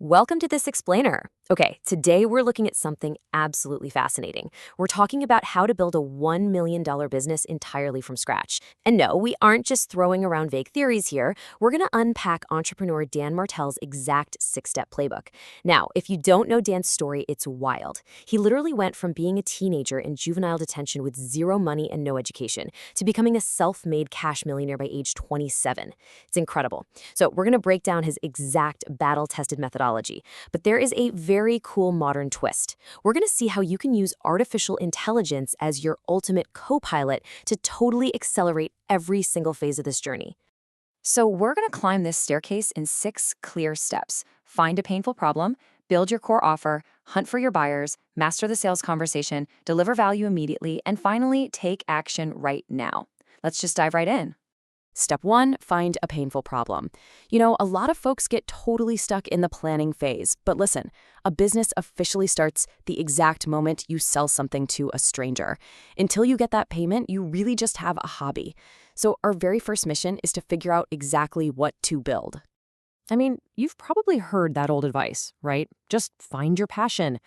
Welcome to this explainer. Okay, today we're looking at something absolutely fascinating. We're talking about how to build a $1 million business entirely from scratch. And no, we aren't just throwing around vague theories here. We're going to unpack entrepreneur Dan Martell's exact six-step playbook. Now, if you don't know Dan's story, it's wild. He literally went from being a teenager in juvenile detention with zero money and no education to becoming a self-made cash millionaire by age 27. It's incredible. So we're going to break down his exact battle-tested methodology. But there is a very cool modern twist. We're going to see how you can use artificial intelligence as your ultimate co-pilot to totally accelerate every single phase of this journey. So we're going to climb this staircase in 6 clear steps. Find a painful problem, build your core offer, hunt for your buyers, master the sales conversation, deliver value immediately, and finally, take action right now. Let's just dive right in. Step 1, find a painful problem. You know, a lot of folks get totally stuck in the planning phase, but listen, a business officially starts the exact moment you sell something to a stranger. Until you get that payment, you really just have a hobby. So our very first mission is to figure out exactly what to build. I mean, you've probably heard that old advice, right? Just find your passion.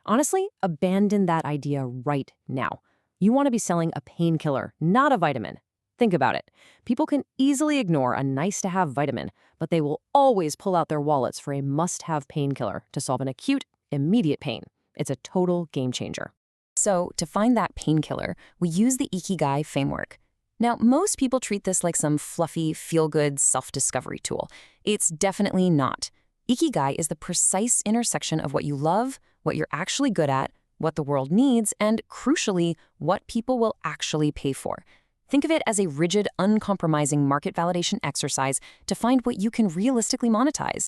Honestly, abandon that idea right now. You want to be selling a painkiller, not a vitamin. Think about it. People can easily ignore a nice-to-have vitamin, but they will always pull out their wallets for a must-have painkiller to solve an acute, immediate pain. It's a total game changer. So to find that painkiller, we use the Ikigai framework. Now, most people treat this like some fluffy, feel-good self-discovery tool. It's definitely not. Ikigai is the precise intersection of what you love, what you're actually good at, what the world needs, and, crucially, what people will actually pay for. Think of it as a rigid, uncompromising market validation exercise to find what you can realistically monetize.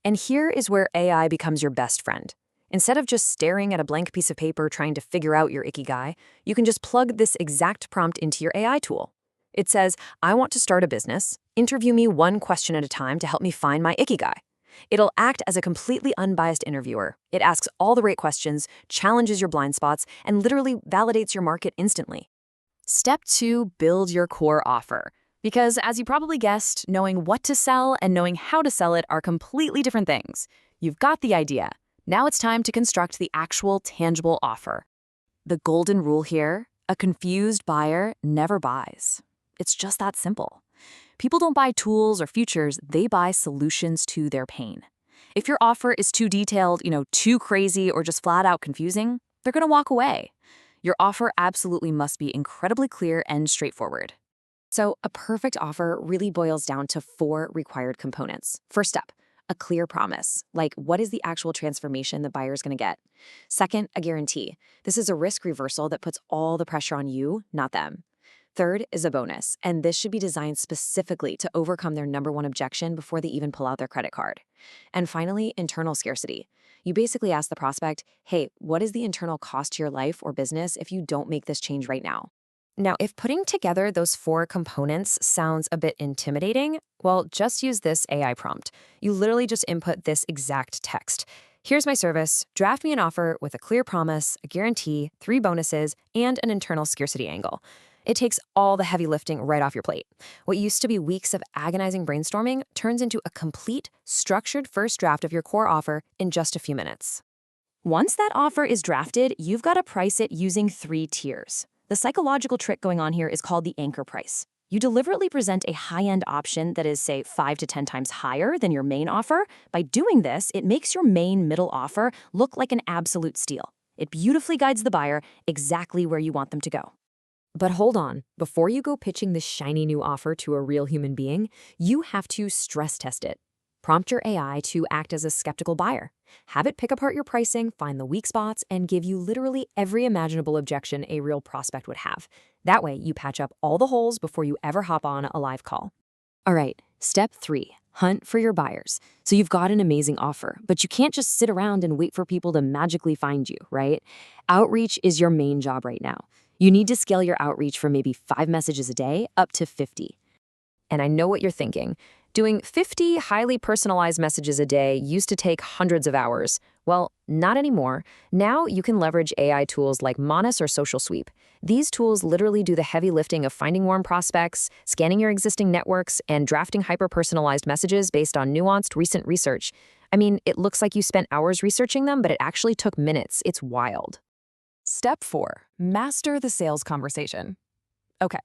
And here is where AI becomes your best friend. Instead of just staring at a blank piece of paper trying to figure out your Ikigai, you can just plug this exact prompt into your AI tool. It says, I want to start a business. Interview me one question at a time to help me find my Ikigai. It'll act as a completely unbiased interviewer. It asks all the right questions, challenges your blind spots, and literally validates your market instantly. Step 2, build your core offer. Because as you probably guessed, knowing what to sell and knowing how to sell it are completely different things. You've got the idea. Now it's time to construct the actual tangible offer. The golden rule here, a confused buyer never buys. It's just that simple. People don't buy tools or futures, they buy solutions to their pain. If your offer is too detailed, too crazy, or just flat out confusing, they're going to walk away. Your offer absolutely must be incredibly clear and straightforward. So a perfect offer really boils down to 4 required components. First step, a clear promise, like what is the actual transformation the buyer is going to get. Second, a guarantee. This is a risk reversal that puts all the pressure on you, not them. Third is a bonus, and this should be designed specifically to overcome their #1 objection before they even pull out their credit card. And finally, internal scarcity. You basically ask the prospect, hey, what is the internal cost to your life or business if you don't make this change right now? Now, if putting together those 4 components sounds a bit intimidating, well, just use this AI prompt. You literally just input this exact text. Here's my service. Draft me an offer with a clear promise, a guarantee, 3 bonuses, and an internal scarcity angle. It takes all the heavy lifting right off your plate. What used to be weeks of agonizing brainstorming turns into a complete, structured first draft of your core offer in just a few minutes. Once that offer is drafted, you've got to price it using 3 tiers. The psychological trick going on here is called the anchor price. You deliberately present a high-end option that is, say, 5 to 10 times higher than your main offer. By doing this, it makes your main middle offer look like an absolute steal. It beautifully guides the buyer exactly where you want them to go. But hold on, before you go pitching this shiny new offer to a real human being, you have to stress test it. Prompt your AI to act as a skeptical buyer. Have it pick apart your pricing, find the weak spots, and give you literally every imaginable objection a real prospect would have. That way, you patch up all the holes before you ever hop on a live call. All right, step 3, hunt for your buyers. So you've got an amazing offer, but you can't just sit around and wait for people to magically find you, right? Outreach is your main job right now. You need to scale your outreach from maybe 5 messages a day up to 50. And I know what you're thinking. Doing 50 highly personalized messages a day used to take hundreds of hours. Well, not anymore. Now you can leverage AI tools like Monis or Social Sweep. These tools literally do the heavy lifting of finding warm prospects, scanning your existing networks, and drafting hyper-personalized messages based on nuanced recent research. I mean, it looks like you spent hours researching them, but it actually took minutes. It's wild. Step 4. Master the sales conversation. Okay,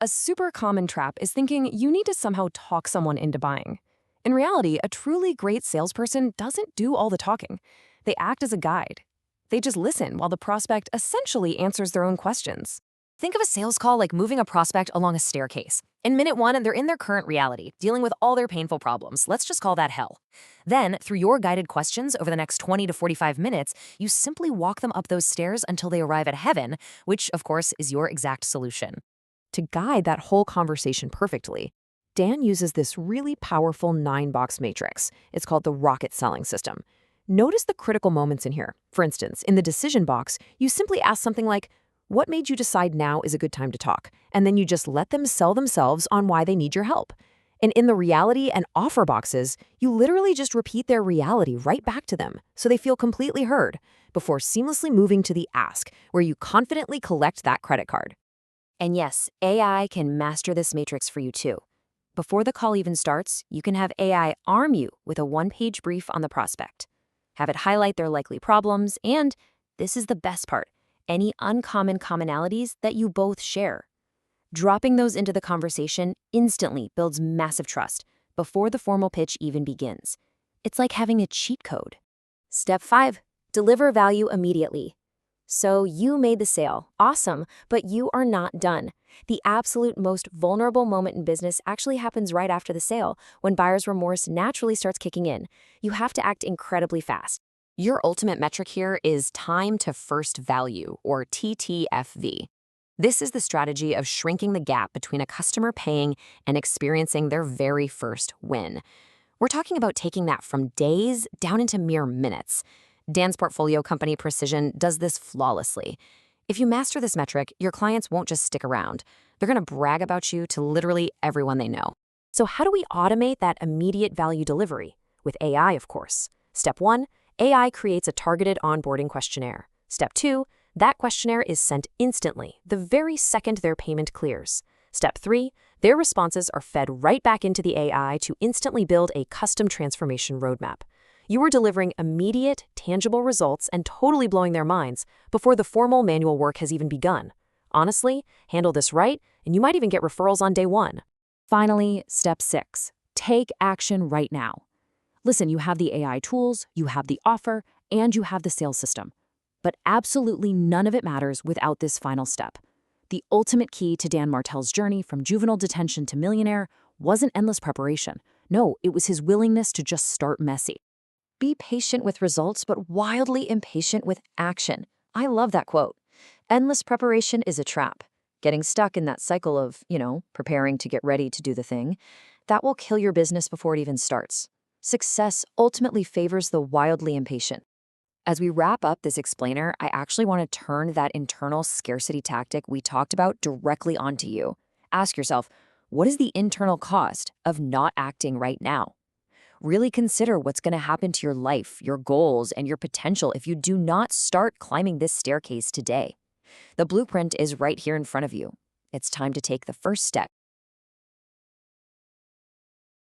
a super common trap is thinking you need to somehow talk someone into buying. In reality, a truly great salesperson doesn't do all the talking. They act as a guide. They just listen while the prospect essentially answers their own questions. Think of a sales call like moving a prospect along a staircase. In minute 1, they're in their current reality, dealing with all their painful problems. Let's just call that hell. Then, through your guided questions over the next 20 to 45 minutes, you simply walk them up those stairs until they arrive at heaven, which, of course, is your exact solution. To guide that whole conversation perfectly, Dan uses this really powerful 9-box matrix. It's called the rocket selling system. Notice the critical moments in here. For instance, in the decision box, you simply ask something like, "What made you decide now is a good time to talk?" And then you just let them sell themselves on why they need your help. And in the reality and offer boxes, you literally just repeat their reality right back to them so they feel completely heard before seamlessly moving to the ask, where you confidently collect that credit card. And yes, AI can master this matrix for you too. Before the call even starts, you can have AI arm you with a one-page brief on the prospect. Have it highlight their likely problems and, this is the best part, any uncommon commonalities that you both share. Dropping those into the conversation instantly builds massive trust before the formal pitch even begins. It's like having a cheat code. Step 5, deliver value immediately. So you made the sale. Awesome, but you are not done. The absolute most vulnerable moment in business actually happens right after the sale, when buyer's remorse naturally starts kicking in. You have to act incredibly fast. Your ultimate metric here is time to first value, or TTFV. This is the strategy of shrinking the gap between a customer paying and experiencing their very first win. We're talking about taking that from days down into mere minutes. Dan's portfolio company Precision does this flawlessly. If you master this metric, your clients won't just stick around. They're going to brag about you to literally everyone they know. So how do we automate that immediate value delivery? With AI, of course. Step 1, AI creates a targeted onboarding questionnaire. Step 2, that questionnaire is sent instantly, the very second their payment clears. Step 3, their responses are fed right back into the AI to instantly build a custom transformation roadmap. You are delivering immediate, tangible results and totally blowing their minds before the formal manual work has even begun. Honestly, handle this right, and you might even get referrals on day 1. Finally, step 6, take action right now. Listen, you have the AI tools, you have the offer, and you have the sales system. But absolutely none of it matters without this final step. The ultimate key to Dan Martell's journey from juvenile detention to millionaire wasn't endless preparation. No, it was his willingness to just start messy. Be patient with results, but wildly impatient with action. I love that quote. Endless preparation is a trap. Getting stuck in that cycle of, preparing to get ready to do the thing, that will kill your business before it even starts. Success ultimately favors the wildly impatient. As we wrap up this explainer, I actually want to turn that internal scarcity tactic we talked about directly onto you. Ask yourself, what is the internal cost of not acting right now? Really consider what's going to happen to your life, your goals, and your potential if you do not start climbing this staircase today. The blueprint is right here in front of you. It's time to take the first step.